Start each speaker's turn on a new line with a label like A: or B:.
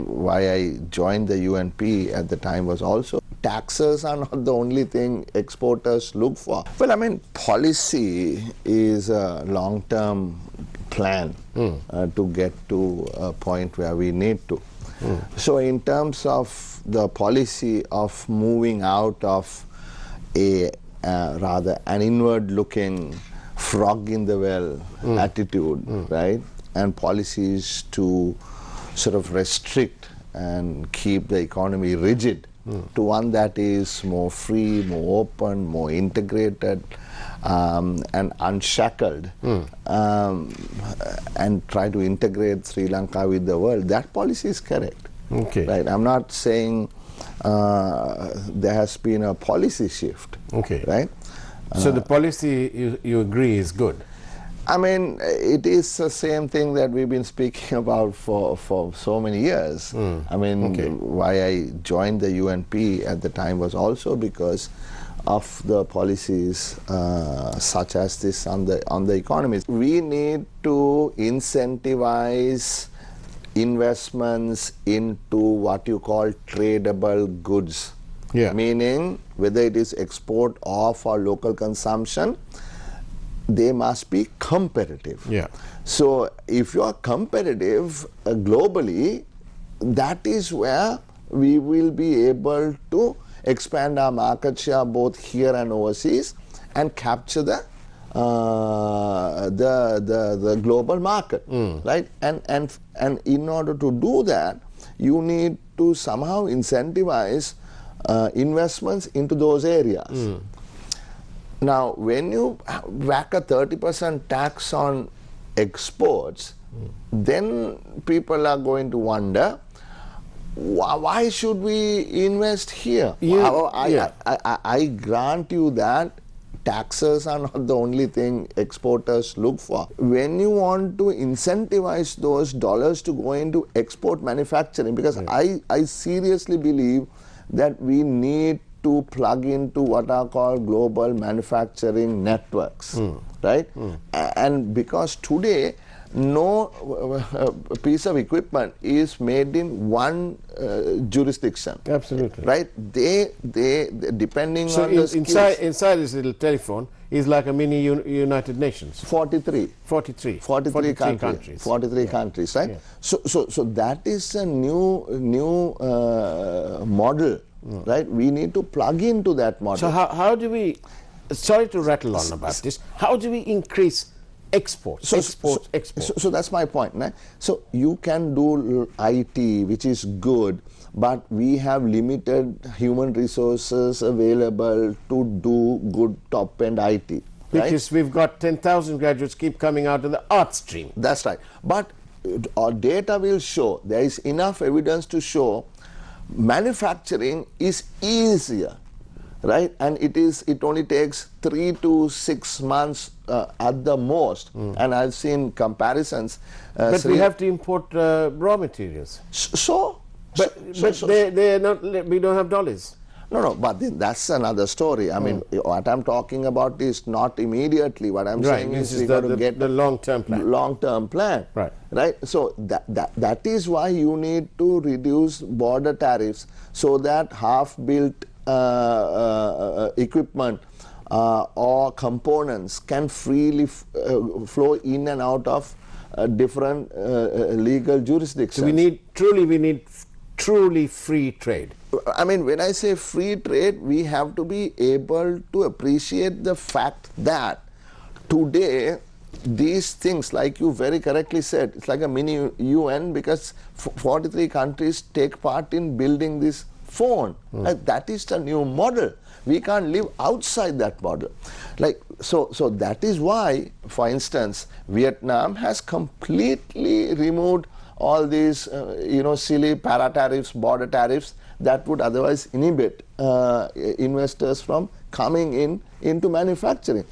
A: why I joined the UNP at the time was also taxes are not the only thing exporters look for. Well, I mean, policy is a long-term plan to get to a point where we need to. So in terms of the policy of moving out of a rather an inward-looking frog in the well attitude, right, and policies to sort of restrict and keep the economy rigid to one that is more free, more open, more integrated, and unshackled, and try to integrate Sri Lanka with the world. That policy is correct.
B: Okay.
A: Right. I'm not saying there has been a policy shift.
B: Okay.
A: Right.
B: So the policy you agree is good.
A: I mean, it is the same thing that we've been speaking about for so many years. I mean, why I joined the UNP at the time was also because of the policies such as this on the economy. We need to incentivize investments into what you call tradable goods. Meaning, whether it is export or for local consumption, they must be competitive. So if you are competitive globally, that is where we will be able to expand our market share both here and overseas and capture the global market, right? And in order to do that, you need to somehow incentivize investments into those areas. Now, when you whack a 30% tax on exports, then people are going to wonder, why should we invest here? I grant you that taxes are not the only thing exporters look for. When you want to incentivize those dollars to go into export manufacturing, because I seriously believe that we need to plug into what are called global manufacturing networks, right? And because today, no piece of equipment is made in one jurisdiction.
B: Absolutely.
A: Right? They depending
B: so
A: on the skills.
B: inside this little telephone is like a mini United Nations.
A: 43
B: countries.
A: 43 countries, right? So that is a new model. Right, we need to plug into that model.
B: So how do we? Sorry to rattle on about this. How do we increase exports?
A: So that's my point. Right? So you can do IT, which is good, but we have limited human resources available to do good top-end IT. Right?
B: Because we've got 10,000 graduates keep coming out of the art stream.
A: That's right. But our data will show, there is enough evidence to show manufacturing is easier, right? And it only takes 3 to 6 months at the most. And I've seen comparisons.
B: But we have to import raw materials. But they're not. We don't have dollars.
A: No, but that's another story. I mean, what I'm talking about is not immediately. What I'm saying is we got to get
B: the long-term plan.
A: Long-term plan. Right. So that is why you need to reduce border tariffs so that half-built equipment or components can freely flow in and out of different legal jurisdictions.
B: So we need truly free trade.
A: I mean, when I say free trade, we have to be able to appreciate the fact that today these things, like you very correctly said, it's like a mini UN because 43 countries take part in building this phone. That is the new model. We can't live outside that model. So that is why, for instance, Vietnam has completely removed all these, silly para-tariffs, border tariffs that would otherwise inhibit investors from coming into manufacturing.